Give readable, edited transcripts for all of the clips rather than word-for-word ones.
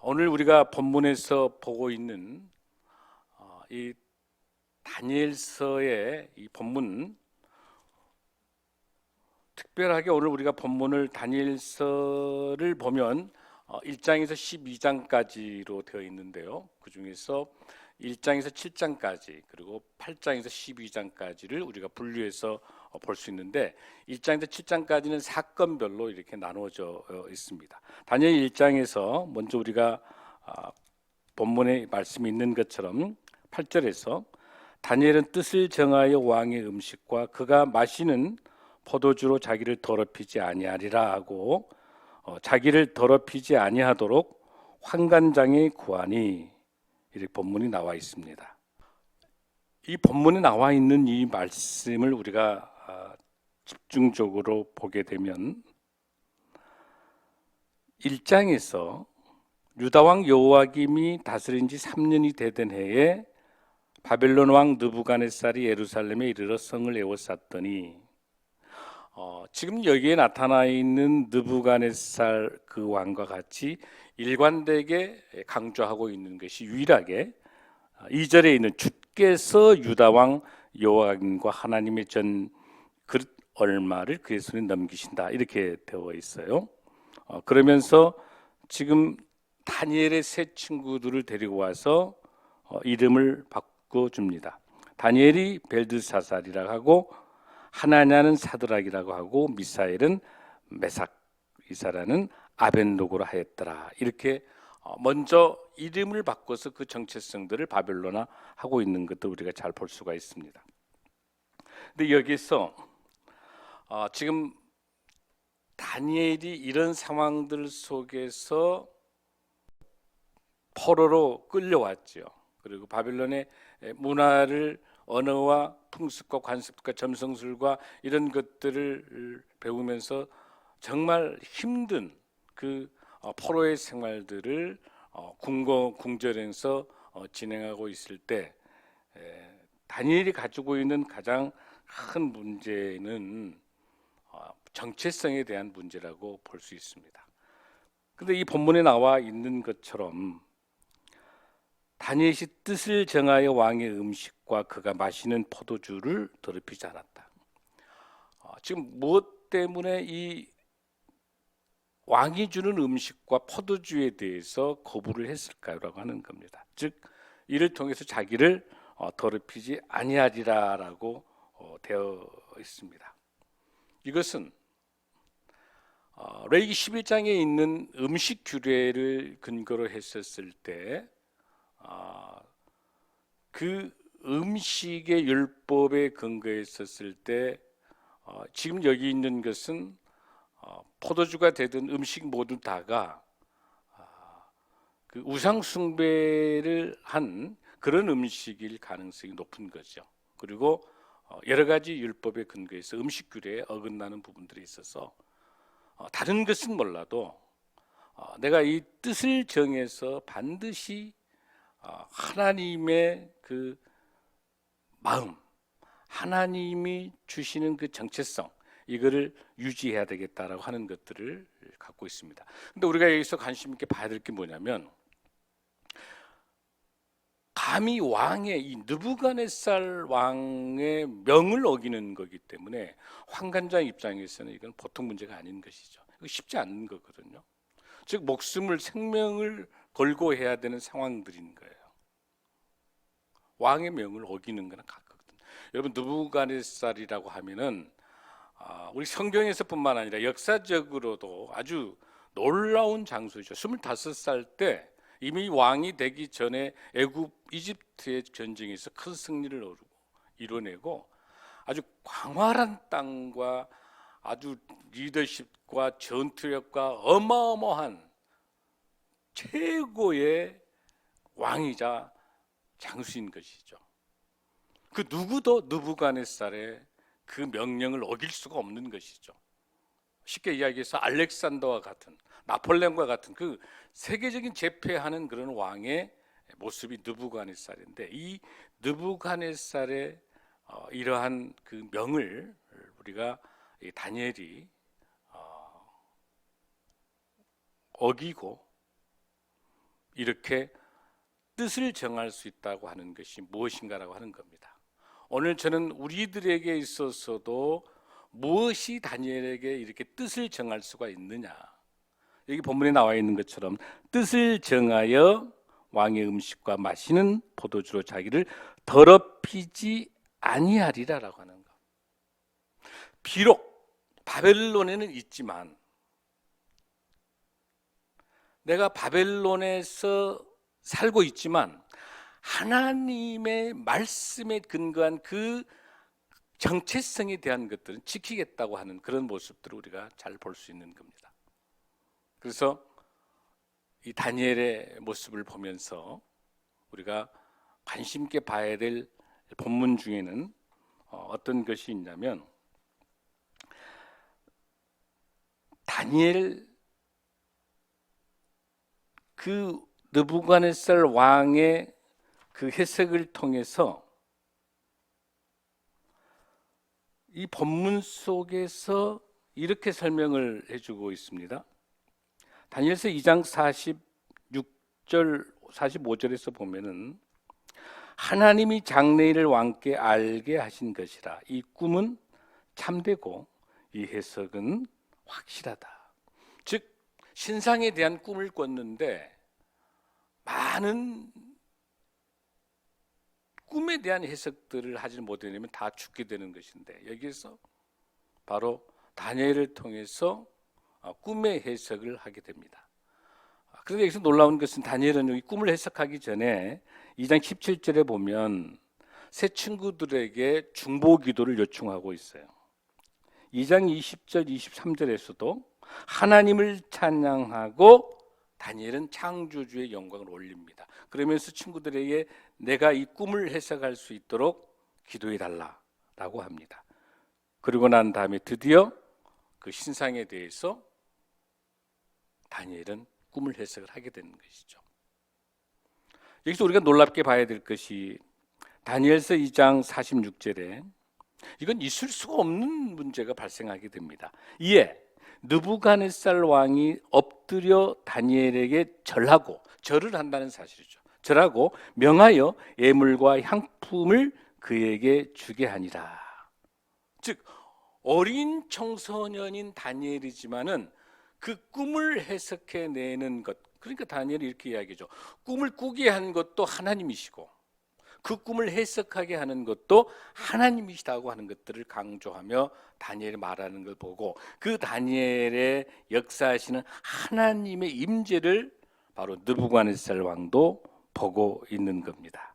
오늘 우리가 본문에서 보고 있는 이 다니엘서의 이 본문, 특별하게 오늘 우리가 본문을 다니엘서를 보면 1장에서 12장까지로 되어 있는데요. 그 중에서 1장에서 7장까지 그리고 8장에서 12장까지를 우리가 분류해서 볼 수 있는데 1장에서 7장까지는 사건별로 이렇게 나누어져 있습니다. 다니엘 1장에서 먼저 우리가 본문에 말씀이 있는 것처럼 8절에서 다니엘은 뜻을 정하여 왕의 음식과 그가 마시는 포도주로 자기를 더럽히지 아니하리라 하고 자기를 더럽히지 아니하도록 환관장에 구하니 이렇게 본문이 나와 있습니다. 이 본문에 나와 있는 이 말씀을 우리가 집중적으로 보게 되면 1장에서 유다왕 여호야김이 다스린 지 3년이 되던 해에 바벨론 왕 느부갓네살이 예루살렘에 이르러 성을 에워쌌더니 지금 여기에 나타나 있는 느부갓네살 그 왕과 같이 일관되게 강조하고 있는 것이 유일하게 2절에 있는 주께서 유다 왕 여호야김과 하나님의 전 그릇 얼마를 그의 손에 넘기신다 이렇게 되어 있어요. 그러면서 지금 다니엘의 세 친구들을 데리고 와서 이름을 바꿔줍니다. 다니엘이 벨드사살이라고 하고 하나냐는 사드락이라고 하고 미사엘은 메삭이사라는 아벤노고라 하였더라. 이렇게 먼저 이름을 바꿔서 그 정체성들을 바벨론화 하고 있는 것도 우리가 잘 볼 수가 있습니다. 근데 여기서 지금 다니엘이 이런 상황들 속에서 포로로 끌려왔죠. 그리고 바벨론의 문화를 언어와 풍습과 관습과 점성술과 이런 것들을 배우면서 정말 힘든 그 포로의 생활들을 궁전에서 진행하고 있을 때 다니엘이 가지고 있는 가장 큰 문제는 정체성에 대한 문제라고 볼 수 있습니다. 그런데 이 본문에 나와 있는 것처럼 다니엘이 뜻을 정하여 왕의 음식과 그가 마시는 포도주를 더럽히지 않았다. 지금 무엇 때문에 이 왕이 주는 음식과 포도주에 대해서 거부를 했을까요라고 하는 겁니다. 즉 이를 통해서 자기를 더럽히지 아니하리라라고 되어 있습니다. 이것은 레위기 11장에 있는 음식 규례를 근거로 했었을 때 그 음식의 율법에 근거했었을 때 지금 여기 있는 것은 포도주가 되든 음식 모두 다가 그 우상 숭배를 한 그런 음식일 가능성이 높은 거죠. 그리고 여러 가지 율법에 근거해서 음식 규례에 어긋나는 부분들이 있어서 다른 것은 몰라도 내가 이 뜻을 정해서 반드시 하나님의 그 마음, 하나님이 주시는 그 정체성 이거를 유지해야 되겠다라고 하는 것들을 갖고 있습니다. 근데 우리가 여기서 관심 있게 봐야 될 게 뭐냐면 감히 왕의 이 느부갓네살 왕의 명을 어기는 거기 때문에 환관장 입장에서는 이건 보통 문제가 아닌 것이죠. 이거 쉽지 않은 거거든요. 즉 목숨을 생명을 걸고 해야 되는 상황들인 거예요. 왕의 명을 어기는 거는 같거든요. 여러분 느부갓네살이라고 하면은 우리 성경에서뿐만 아니라 역사적으로도 아주 놀라운 장수죠. 25살 때 이미 왕이 되기 전에 애굽 이집트의 전쟁에서 큰 승리를 이뤄내고 아주 광활한 땅과 아주 리더십과 전투력과 어마어마한 최고의 왕이자 장수인 것이죠. 그 누구도 느부갓네살의 그 명령을 어길 수가 없는 것이죠. 쉽게 이야기해서 알렉산더와 같은 나폴레옹과 같은 그 세계적인 제패하는 그런 왕의 모습이 느부갓네살인데 이 느부갓네살의 이러한 그 명을 우리가 이 다니엘이 어기고 이렇게 뜻을 정할 수 있다고 하는 것이 무엇인가라고 하는 겁니다. 오늘 저는 우리들에게 있어서도 무엇이 다니엘에게 이렇게 뜻을 정할 수가 있느냐, 여기 본문에 나와 있는 것처럼 뜻을 정하여 왕의 음식과 마시는 포도주로 자기를 더럽히지 아니하리라라고 하는 것. 비록 바벨론에는 있지만 내가 바벨론에서 살고 있지만 하나님의 말씀에 근거한 그 정체성에 대한 것들은 지키겠다고 하는 그런 모습들을 우리가 잘 볼 수 있는 겁니다. 그래서 이 다니엘의 모습을 보면서 우리가 관심 있게 봐야 될 본문 중에는 어떤 것이 있냐면, 다니엘 그 느부갓네살 왕의 그 해석을 통해서 이 본문 속에서 이렇게 설명을 해주고 있습니다. 다니엘서 2장 46절 45절에서 보면은 하나님이 장래일을 왕께 알게 하신 것이라. 이 꿈은 참되고 이 해석은 확실하다. 즉 신상에 대한 꿈을 꿨는데 많은 꿈에 대한 해석들을 하지 못하면 다 죽게 되는 것인데, 여기에서 바로 다니엘을 통해서 꿈의 해석을 하게 됩니다. 그런데 여기서 놀라운 것은 다니엘은 이 꿈을 해석하기 전에 2장 17절에 보면 새 친구들에게 중보 기도를 요청하고 있어요. 2장 20절 23절에서도 하나님을 찬양하고 다니엘은 창조주의 영광을 올립니다. 그러면서 친구들에게 내가 이 꿈을 해석할 수 있도록 기도해 달라라고 합니다. 그리고 난 다음에 드디어 그 신상에 대해서 다니엘은 꿈을 해석을 하게 되는 것이죠. 여기서 우리가 놀랍게 봐야 될 것이 다니엘서 2장 46절에 이건 있을 수가 없는 문제가 발생하게 됩니다. 이에 느부갓네살 왕이 엎드려 다니엘에게 절을 한다는 사실이죠. 절하고 명하여 예물과 향품을 그에게 주게 하니라. 즉 어린 청소년인 다니엘이지만은 그 꿈을 해석해내는 것, 그러니까 다니엘이 이렇게 이야기죠. 꿈을 꾸게 한 것도 하나님이시고 그 꿈을 해석하게 하는 것도 하나님이시다고 하는 것들을 강조하며 다니엘이 말하는 걸 보고, 그 다니엘의 역사하시는 하나님의 임재를 바로 느부갓네살 왕도 보고 있는 겁니다.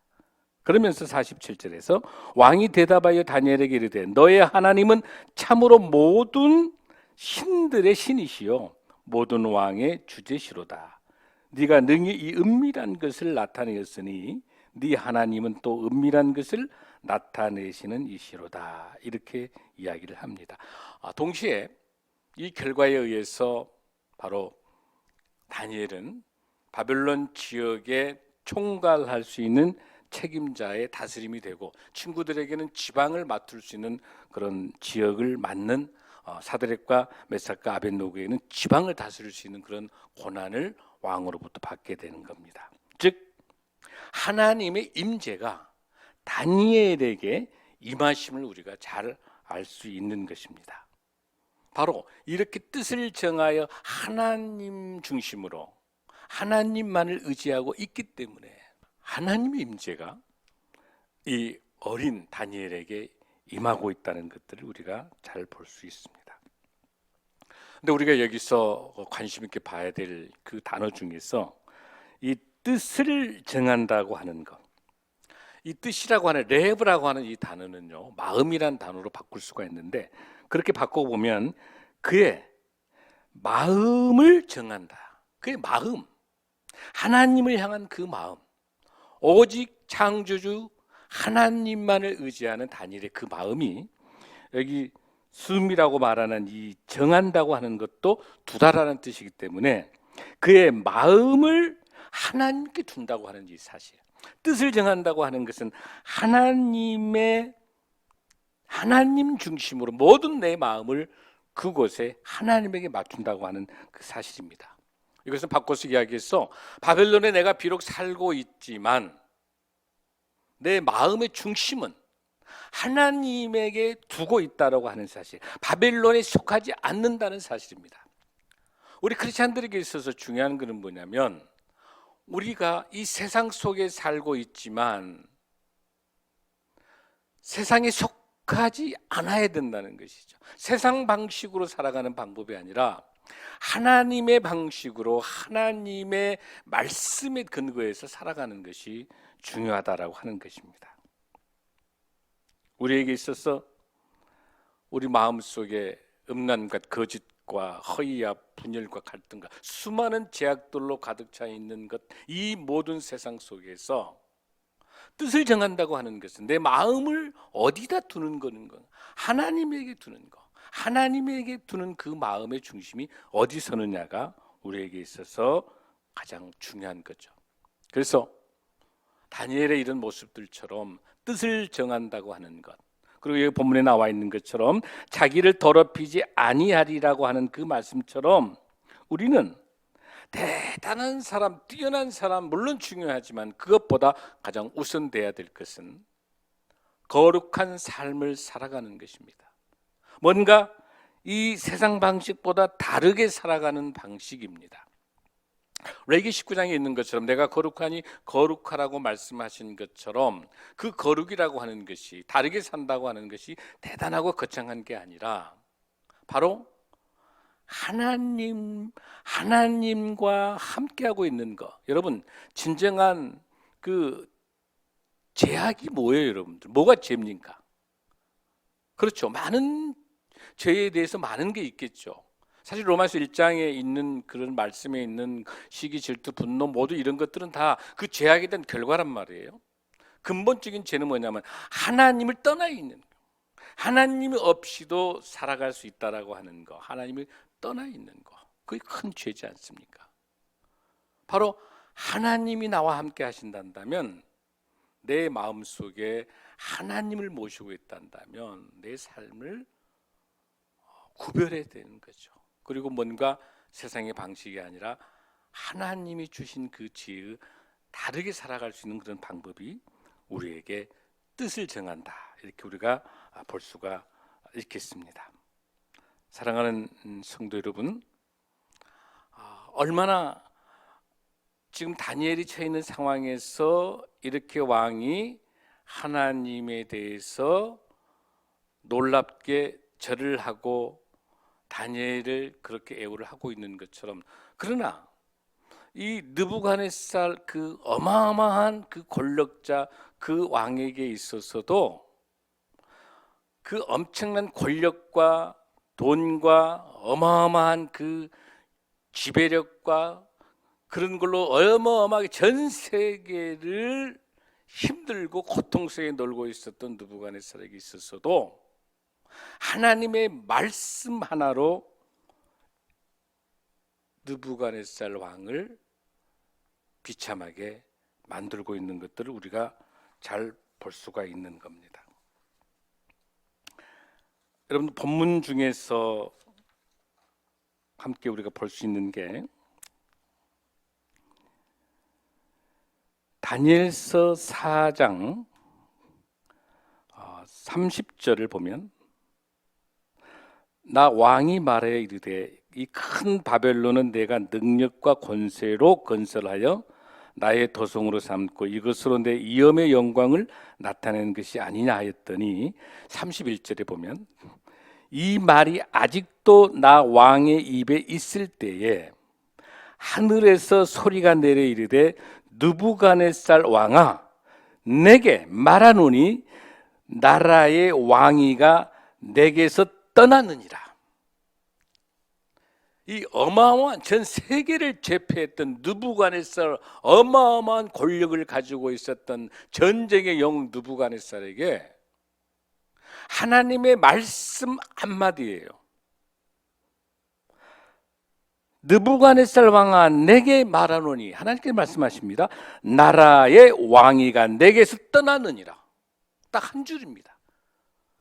그러면서 47절에서 왕이 대답하여 다니엘에게 이르되 너의 하나님은 참으로 모든 신들의 신이시요 모든 왕의 주제시로다. 네가 능히 이 은밀한 것을 나타내었으니 네 하나님은 또 은밀한 것을 나타내시는 이시로다. 이렇게 이야기를 합니다. 동시에 이 결과에 의해서 바로 다니엘은 바벨론 지역에 총괄할 수 있는 책임자의 다스림이 되고, 친구들에게는 지방을 맡을 수 있는 그런 지역을 맡는 사드락과 메삭과 아벳노고에는 지방을 다스릴 수 있는 그런 권한을 왕으로부터 받게 되는 겁니다. 즉 하나님의 임재가 다니엘에게 임하심을 우리가 잘 알 수 있는 것입니다. 바로 이렇게 뜻을 정하여 하나님 중심으로 하나님만을 의지하고 있기 때문에 하나님의 임재가 이 어린 다니엘에게 임하고 있다는 것들을 우리가 잘 볼 수 있습니다. 근데 우리가 여기서 관심 있게 봐야 될 그 단어 중에서 이 뜻을 정한다고 하는 것, 이 뜻이라고 하는 레브라고 하는 이 단어는요, 마음이란 단어로 바꿀 수가 있는데, 그렇게 바꿔보면 그의 마음을 정한다. 그의 마음, 하나님을 향한 그 마음, 오직 창조주 하나님만을 의지하는 다니엘의 그 마음이, 여기 숨이라고 말하는 이 정한다고 하는 것도 두다라는 뜻이기 때문에 그의 마음을 하나님께 둔다고 하는 이 사실, 뜻을 정한다고 하는 것은 하나님 중심으로 모든 내 마음을 그곳에 하나님에게 맞춘다고 하는 그 사실입니다. 이것은 바꿔서 이야기해서 바벨론에 내가 비록 살고 있지만 내 마음의 중심은 하나님에게 두고 있다라고 하는 사실, 바벨론에 속하지 않는다는 사실입니다. 우리 크리스찬들에게 있어서 중요한 것은 뭐냐면 우리가 이 세상 속에 살고 있지만 세상에 속하지 않아야 된다는 것이죠. 세상 방식으로 살아가는 방법이 아니라 하나님의 방식으로 하나님의 말씀에 근거해서 살아가는 것이 중요하다라고 하는 것입니다. 우리에게 있어서 우리 마음속에 음란과 거짓과 허위와 분열과 갈등과 수많은 제약들로 가득 차 있는 것, 이 모든 세상 속에서 뜻을 정한다고 하는 것은 내 마음을 어디다 두는 거는 거, 하나님에게 두는 거, 하나님에게 두는 그 마음의 중심이 어디 서느냐가 우리에게 있어서 가장 중요한 거죠. 그래서 다니엘의 이런 모습들처럼 뜻을 정한다고 하는 것, 그리고 여기 본문에 나와 있는 것처럼 자기를 더럽히지 아니하리라고 하는 그 말씀처럼 우리는 대단한 사람, 뛰어난 사람 물론 중요하지만 그것보다 가장 우선돼야 될 것은 거룩한 삶을 살아가는 것입니다. 뭔가 이 세상 방식보다 다르게 살아가는 방식입니다. 레위기 19장에 있는 것처럼 내가 거룩하니 거룩하라고 말씀하신 것처럼 그 거룩이라고 하는 것이, 다르게 산다고 하는 것이 대단하고 거창한 게 아니라 바로 하나님과 함께하고 있는 것. 여러분, 진정한 그 죄악이 뭐예요, 여러분들? 뭐가 죄입니까? 그렇죠. 많은 죄에 대해서 많은 게 있겠죠. 사실 로마서 1장에 있는 그런 말씀에 있는 시기, 질투, 분노 모두 이런 것들은 다 그 죄악에 대한 결과란 말이에요. 근본적인 죄는 뭐냐면 하나님을 떠나 있는 거. 하나님이 없이도 살아갈 수 있다라고 하는 거. 하나님을 떠나 있는 거. 그게 큰 죄지 않습니까? 바로 하나님이 나와 함께 하신다면 내 마음속에 하나님을 모시고 있다면 내 삶을 구별해야 되는 거죠. 그리고 뭔가 세상의 방식이 아니라 하나님이 주신 그 지혜의 다르게 살아갈 수 있는 그런 방법이 우리에게 뜻을 정한다, 이렇게 우리가 볼 수가 있겠습니다. 사랑하는 성도 여러분, 얼마나 지금 다니엘이 처해 있는 상황에서 이렇게 왕이 하나님에 대해서 놀랍게 절을 하고 다니엘을 그렇게 애호를 하고 있는 것처럼, 그러나 이 느부갓네살 그 어마어마한 그 권력자 그 왕에게 있어서도 그 엄청난 권력과 돈과 어마어마한 그 지배력과 그런 걸로 어마어마하게 전 세계를 힘들고 고통 속에 놀고 있었던 느부갓네살에게 있어서도 하나님의 말씀 하나로 느부갓네살 왕을 비참하게 만들고 있는 것들을 우리가 잘 볼 수가 있는 겁니다. 여러분, 본문 중에서 함께 우리가 볼 수 있는 게 다니엘서 4장 30절을 보면 나 왕이 말하여 이르되 이 큰 바벨론은 내가 능력과 권세로 건설하여 나의 도성으로 삼고 이것으로 내 이엄의 영광을 나타내는 것이 아니냐 하였더니 31절에 보면 이 말이 아직도 나 왕의 입에 있을 때에 하늘에서 소리가 내려 이르되 느부갓네살 왕아 내게 말하노니 나라의 왕위가 내게서 떠나느니라. 이 어마어마한 전 세계를 제패했던 느부갓네살, 어마어마한 권력을 가지고 있었던 전쟁의 영웅 느부갓네살에게 하나님의 말씀 한마디예요. 느부갓네살 왕아 내게 말하노니, 하나님께서 말씀하십니다. 나라의 왕위가 내게서 떠나느니라. 딱 한 줄입니다.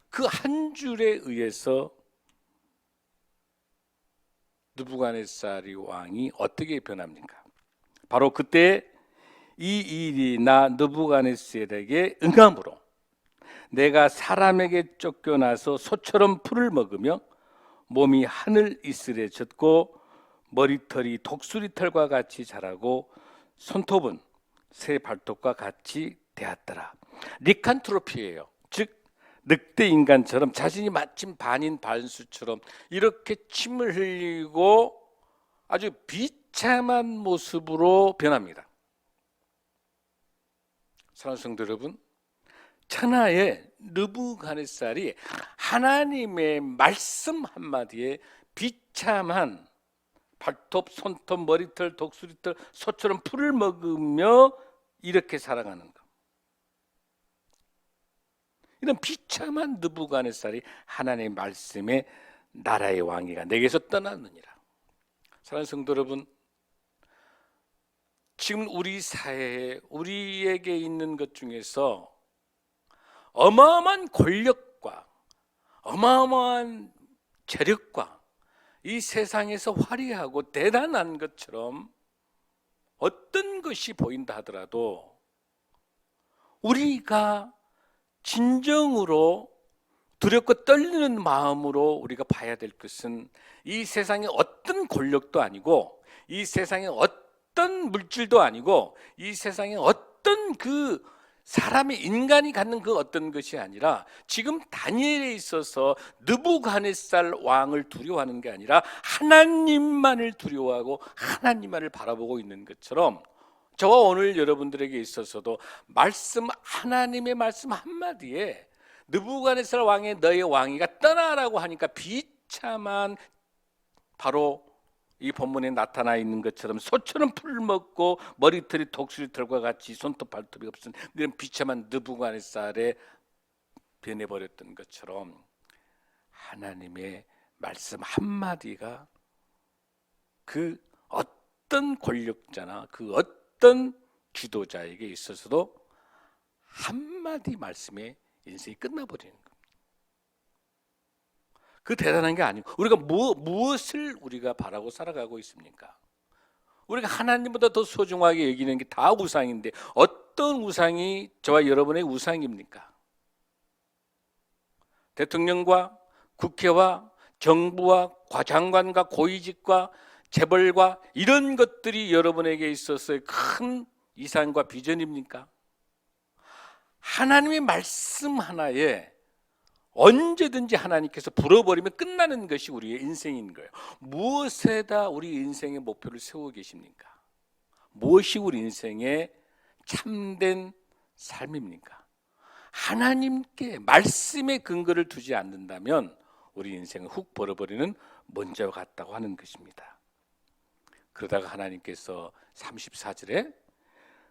그 한 줄에 의해서 느부갓네살이 왕이 어떻게 변합니까? 바로 그때 이 일이 나 느부갓네살에게 응함으로 내가 사람에게 쫓겨나서 소처럼 풀을 먹으며 몸이 하늘 이슬에 젖고 머리털이 독수리털과 같이 자라고 손톱은 새 발톱과 같이 되었더라. 리칸트로피예요. 즉 늑대 인간처럼 자신이 마침 반인 반수처럼 이렇게 침을 흘리고 아주 비참한 모습으로 변합니다. 사랑하는 성도 여러분, 천하의 느부갓네살이 하나님의 말씀 한마디에 비참한 발톱, 손톱, 머리털, 독수리털, 소처럼 풀을 먹으며 이렇게 살아가는 것. 이런 비참한 느부갓네살이 하나님의 말씀에 나라의 왕위가 내게서 떠났느니라. 사랑하는 성도 여러분, 지금 우리 사회에 우리에게 있는 것 중에서 어마어마한 권력과 어마어마한 재력과 이 세상에서 화려하고 대단한 것처럼 어떤 것이 보인다 하더라도 우리가 진정으로 두렵고 떨리는 마음으로 우리가 봐야 될 것은 이 세상의 어떤 권력도 아니고 이 세상의 어떤 물질도 아니고 이 세상의 어떤 그 사람의 인간이 갖는 그 어떤 것이 아니라 지금 다니엘에 있어서 느부갓네살 왕을 두려워하는 게 아니라 하나님만을 두려워하고 하나님만을 바라보고 있는 것처럼 저와 오늘 여러분들에게 있어서도 말씀, 하나님의 말씀 한마디에 느부갓네살 왕의 너의 왕위가 떠나라고 하니까 비참한 바로 이 본문에 나타나 있는 것처럼 소처럼 풀을 먹고 머리털이 독수리털과 같이 손톱 발톱이 없은 이런 비참한 느부갓네살에 변해버렸던 것처럼 하나님의 말씀 한마디가 그 어떤 권력자나 그 어떤 지도자에게 있어서도 한마디 말씀에 인생이 끝나버리는 겁니다. 그 대단한 게 아니고 우리가 무엇을 우리가 바라고 살아가고 있습니까? 우리가 하나님보다 더 소중하게 여기는 게 다 우상인데 어떤 우상이 저와 여러분의 우상입니까? 대통령과 국회와 정부와 장관과 고위직과 재벌과 이런 것들이 여러분에게 있어서의 큰 이상과 비전입니까? 하나님의 말씀 하나에 언제든지 하나님께서 불어버리면 끝나는 것이 우리의 인생인 거예요. 무엇에다 우리 인생의 목표를 세우고 계십니까? 무엇이 우리 인생의 참된 삶입니까? 하나님께 말씀의 근거를 두지 않는다면 우리 인생은 훅 벌어버리는 먼지와 같다고 하는 것입니다. 그러다가 하나님께서 34절에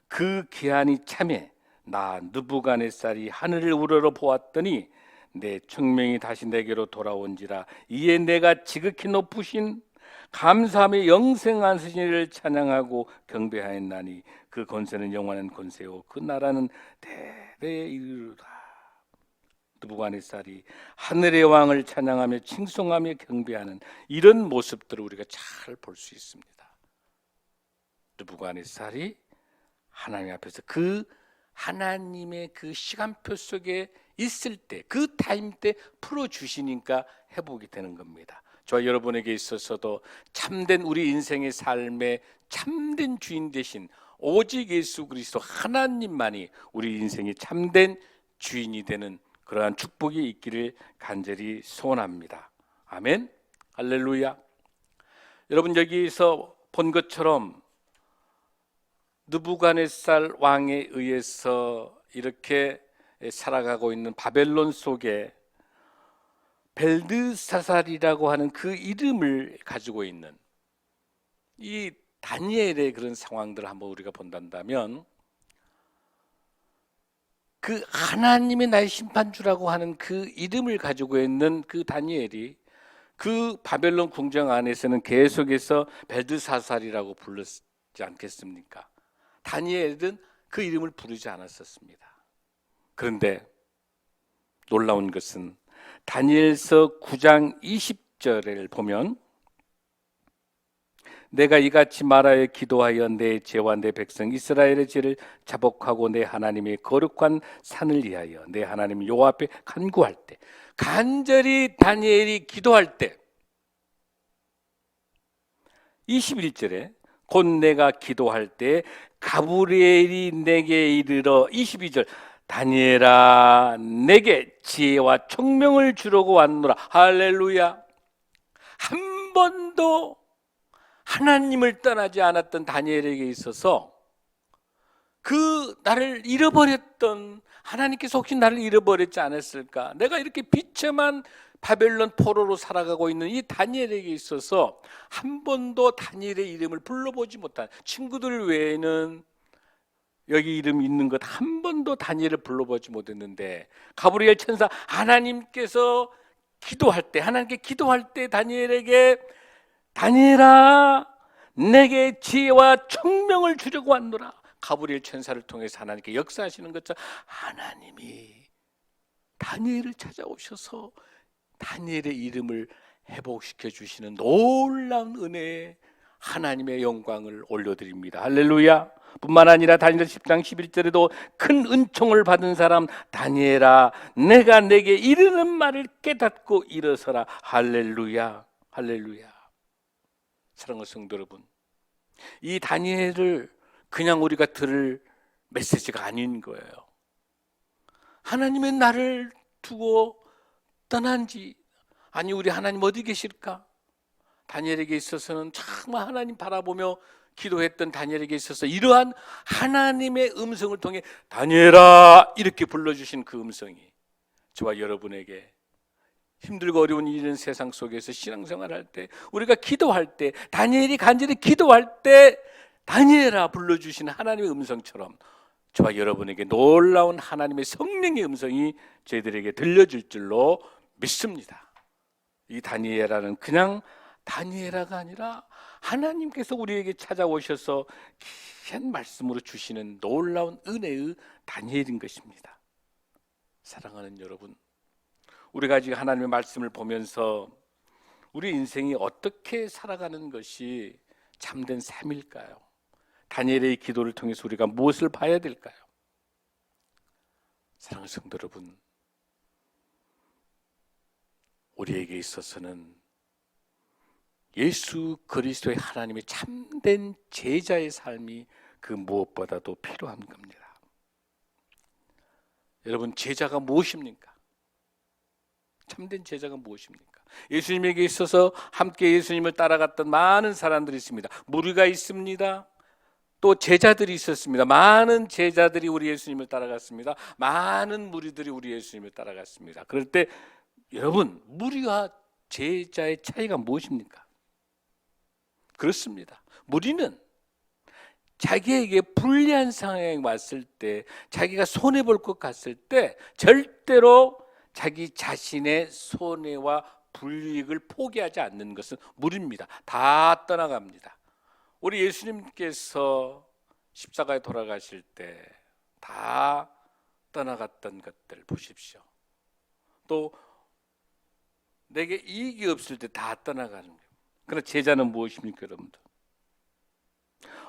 그 기한이 참에 나 느부갓네살이 하늘을 우러러 보았더니 내 청명이 다시 내게로 돌아온지라 이에 내가 지극히 높으신 감사함의 영생한 스님을 찬양하고 경배하였나니 그 권세는 영원한 권세요 그 나라는 대대에 이르리라. 느부갓네살이 하늘의 왕을 찬양하며 칭송하며 경배하는 이런 모습들을 우리가 잘 볼 수 있습니다. 느부갓네살이 하나님 앞에서 그 하나님의 그 시간표 속에 있을 때 그 타임 때 풀어주시니까 회복이 되는 겁니다. 저와 여러분에게 있어서도 참된 우리 인생의 삶의 참된 주인 되신 오직 예수 그리스도 하나님만이 우리 인생의 참된 주인이 되는 그러한 축복이 있기를 간절히 소원합니다. 아멘. 할렐루야. 여러분 여기서 본 것처럼 느부갓네살 왕에 의해서 이렇게 살아가고 있는 바벨론 속에 벨드사살이라고 하는 그 이름을 가지고 있는 이 다니엘의 그런 상황들을 한번 우리가 본다면 그 하나님의 나의 심판주라고 하는 그 이름을 가지고 있는 그 다니엘이 그 바벨론 궁정 안에서는 계속해서 벨드사살이라고 불렀지 않겠습니까? 다니엘은 그 이름을 부르지 않았었습니다. 그런데 놀라운 것은 다니엘서 9장 20절을 보면 내가 이같이 말하여 기도하여 내 죄와 내 백성 이스라엘의 죄를 자복하고 내 하나님의 거룩한 산을 위하여 내 하나님 여호와 앞에 간구할 때, 간절히 다니엘이 기도할 때, 21절에 곧 내가 기도할 때 가브리엘이 내게 이르러, 22절, 다니엘아 내게 지혜와 총명을 주려고 왔노라. 할렐루야. 한 번도 하나님을 떠나지 않았던 다니엘에게 있어서 그 나를 잃어버렸던, 하나님께서 혹시 나를 잃어버렸지 않았을까, 내가 이렇게 비참한 바벨론 포로로 살아가고 있는 이 다니엘에게 있어서 한 번도 다니엘의 이름을 불러보지 못한, 친구들 외에는 여기 이름 있는 것 한 번도 다니엘을 불러보지 못했는데, 가브리엘 천사 하나님께서 기도할 때, 하나님께 기도할 때 다니엘에게 다니엘아 내게 지혜와 총명을 주려고 왔노라. 가브리엘 천사를 통해서 하나님께 역사하시는 것처럼 하나님이 다니엘을 찾아오셔서 다니엘의 이름을 회복시켜 주시는 놀라운 은혜에 하나님의 영광을 올려드립니다. 할렐루야. 뿐만 아니라 다니엘 10장 11절에도 큰 은총을 받은 사람 다니엘아 내가 내게 이르는 말을 깨닫고 일어서라. 할렐루야. 할렐루야. 사랑하는 성도 여러분, 이 다니엘을 그냥 우리가 들을 메시지가 아닌 거예요. 하나님의 나를 두고 떠난지, 아니 우리 하나님 어디 계실까? 다니엘에게 있어서는 정말 하나님 바라보며 기도했던 다니엘에게 있어서 이러한 하나님의 음성을 통해 다니엘아 이렇게 불러주신 그 음성이 저와 여러분에게 힘들고 어려운 이런 세상 속에서 신앙생활할 때, 우리가 기도할 때, 다니엘이 간절히 기도할 때 다니엘아 불러주신 하나님의 음성처럼 저와 여러분에게 놀라운 하나님의 성령의 음성이 저희들에게 들려줄 줄로 믿습니다. 이 다니엘아는 그냥 다니엘아가 아니라 하나님께서 우리에게 찾아오셔서 귀한 말씀으로 주시는 놀라운 은혜의 다니엘인 것입니다. 사랑하는 여러분, 우리가 지금 하나님의 말씀을 보면서 우리 인생이 어떻게 살아가는 것이 참된 삶일까요? 다니엘의 기도를 통해서 우리가 무엇을 봐야 될까요? 사랑하는 성도 여러분, 우리에게 있어서는 예수 그리스도의 하나님의 참된 제자의 삶이 그 무엇보다도 필요한 겁니다. 여러분, 제자가 무엇입니까? 참된 제자가 무엇입니까? 예수님에게 있어서 함께 예수님을 따라갔던 많은 사람들이 있습니다. 무리가 있습니다. 또 제자들이 있었습니다. 많은 제자들이 우리 예수님을 따라갔습니다. 많은 무리들이 우리 예수님을 따라갔습니다. 그럴 때 여러분, 무리와 제자의 차이가 무엇입니까? 그렇습니다. 무리는 자기에게 불리한 상황에 왔을 때, 자기가 손해볼 것 같을 때 절대로 자기 자신의 손해와 불이익을 포기하지 않는 것은 무리입니다. 다 떠나갑니다. 우리 예수님께서 십자가에 돌아가실 때 다 떠나갔던 것들 보십시오. 또 내게 이익이 없을 때 다 떠나가는 거예요. 그러나 제자는 무엇입니까, 여러분들?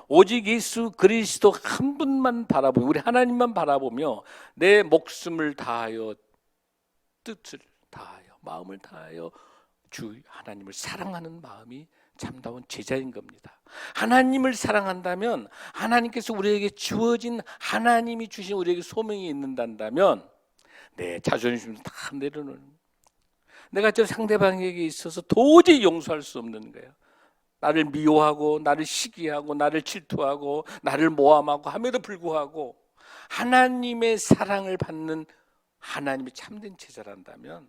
오직 예수 그리스도 한 분만 바라보며, 우리 하나님만 바라보며 내 목숨을 다하여, 뜻을 다하여, 마음을 다하여 주 하나님을 사랑하는 마음이 참다운 제자인 겁니다. 하나님을 사랑한다면, 하나님께서 우리에게 주어진, 하나님이 주신 우리에게 소명이 있는다면 내 자존심을 다 내려놓는, 내가 저 상대방에게 있어서 도저히 용서할 수 없는 거예요. 나를 미워하고 나를 시기하고 나를 질투하고 나를 모함하고 함에도 불구하고 하나님의 사랑을 받는 하나님의 참된 제자란다면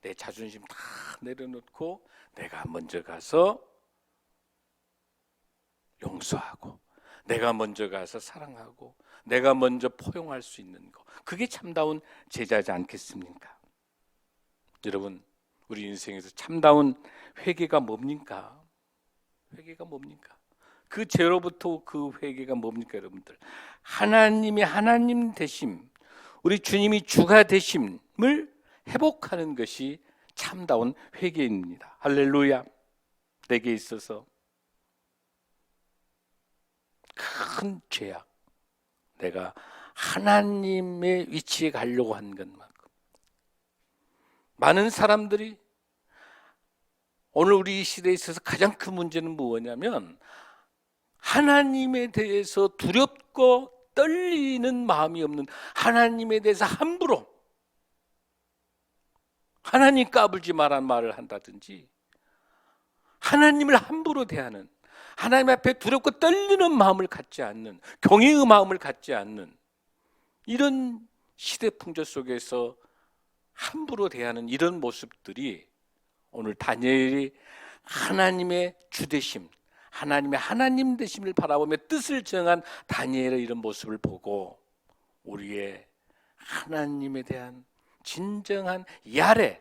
내 자존심 다 내려놓고 내가 먼저 가서 용서하고, 내가 먼저 가서 사랑하고, 내가 먼저 포용할 수 있는 것, 그게 참다운 제자지 않겠습니까? 여러분, 우리 인생에서 참다운 회개가 뭡니까? 회개가 뭡니까? 그 죄로부터 그 회개가 뭡니까, 여러분들? 하나님이 하나님 되심, 우리 주님이 주가 되심을 회복하는 것이 참다운 회개입니다. 할렐루야. 내게 있어서 큰 죄악, 내가 하나님의 위치에 가려고 한 것만큼. 많은 사람들이 오늘 우리 이 시대에 있어서 가장 큰 문제는 무엇이냐면 하나님에 대해서 두렵고 떨리는 마음이 없는, 하나님에 대해서 함부로 하나님 까불지 말란 말을 한다든지, 하나님을 함부로 대하는, 하나님 앞에 두렵고 떨리는 마음을 갖지 않는, 경외의 마음을 갖지 않는 이런 시대 풍조 속에서 함부로 대하는 이런 모습들이 오늘 다니엘이 하나님의 주되심, 하나님의 하나님 되심을 바라보며 뜻을 정한 다니엘의 이런 모습을 보고 우리의 하나님에 대한 진정한 야래,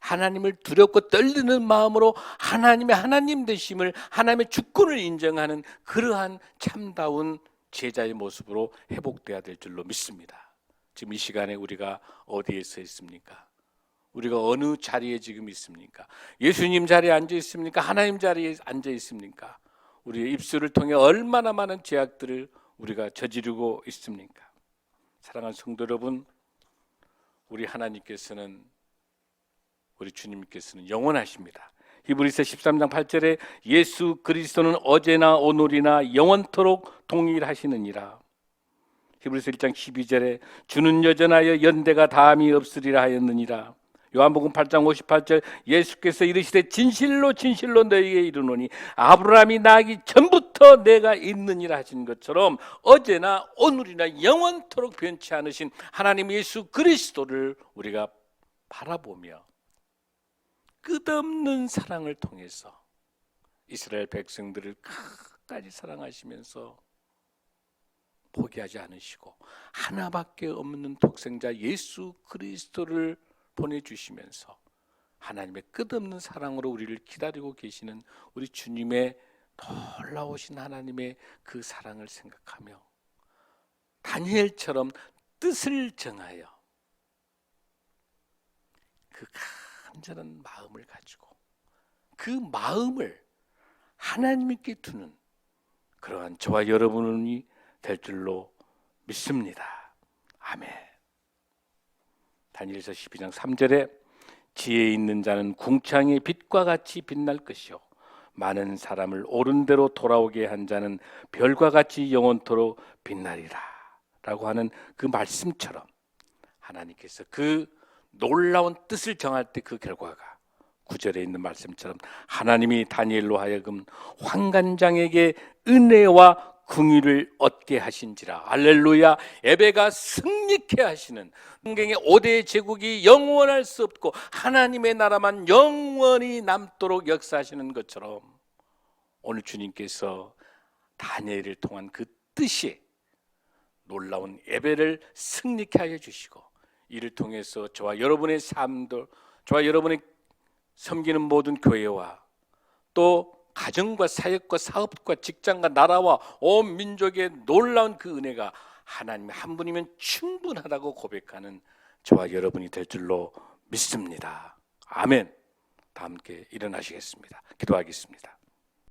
하나님을 두렵고 떨리는 마음으로 하나님의 하나님 되심을, 하나님의 주권을 인정하는 그러한 참다운 제자의 모습으로 회복돼야 될 줄로 믿습니다. 지금 이 시간에 우리가 어디에 서 있습니까? 우리가 어느 자리에 지금 있습니까? 예수님 자리에 앉아 있습니까? 하나님 자리에 앉아 있습니까? 우리의 입술을 통해 얼마나 많은 죄악들을 우리가 저지르고 있습니까? 사랑하는 성도 여러분, 우리 하나님께서는, 우리 주님께서는 영원하십니다. 히브리서 13장 8절에 예수 그리스도는 어제나 오늘이나 영원토록 동일하시느니라. 히브리서 1장 12절에 주는 여전하여 연대가 다함이 없으리라 하였느니라. 요한복음 8장 58절 예수께서 이르시되 진실로 진실로 너희에게 이르노니 아브라함이 나기 전부터 내가 있느니라 하신 것처럼 어제나 오늘이나 영원토록 변치 않으신 하나님 예수 그리스도를 우리가 바라보며 끝없는 사랑을 통해서 이스라엘 백성들을 끝까지 사랑하시면서 포기하지 않으시고 하나밖에 없는 독생자 예수 그리스도를 보내주시면서 하나님의 끝없는 사랑으로 우리를 기다리고 계시는 우리 주님의 놀라우신 하나님의 그 사랑을 생각하며 다니엘처럼 뜻을 정하여 그 간절한 마음을 가지고 그 마음을 하나님께 두는 그러한 저와 여러분이 될 줄로 믿습니다. 아멘. 다니엘서 12장 3절에 지혜 있는 자는 궁창의 빛과 같이 빛날 것이요 많은 사람을 옳은 대로 돌아오게 한 자는 별과 같이 영원토록 빛나리라 라고 하는 그 말씀처럼 하나님께서 그 놀라운 뜻을 정할 때 그 결과가 9절에 있는 말씀처럼 하나님이 다니엘로 하여금 환관장에게 은혜와 긍휼을 얻게 하신지라. 할렐루야. 에베가 승리케 하시는 성경의 5대 제국이 영원할 수 없고 하나님의 나라만 영원히 남도록 역사하시는 것처럼 오늘 주님께서 다니엘을 통한 그 뜻이 놀라운 에베를 승리케 하여 주시고 이를 통해서 저와 여러분의 삶도, 저와 여러분의 섬기는 모든 교회와 또 가정과 사역과 사업과 직장과 나라와 온 민족의 놀라운 그 은혜가 하나님 한 분이면 충분하다고 고백하는 저와 여러분이 될 줄로 믿습니다. 아멘. 다 함께 일어나시겠습니다. 기도하겠습니다.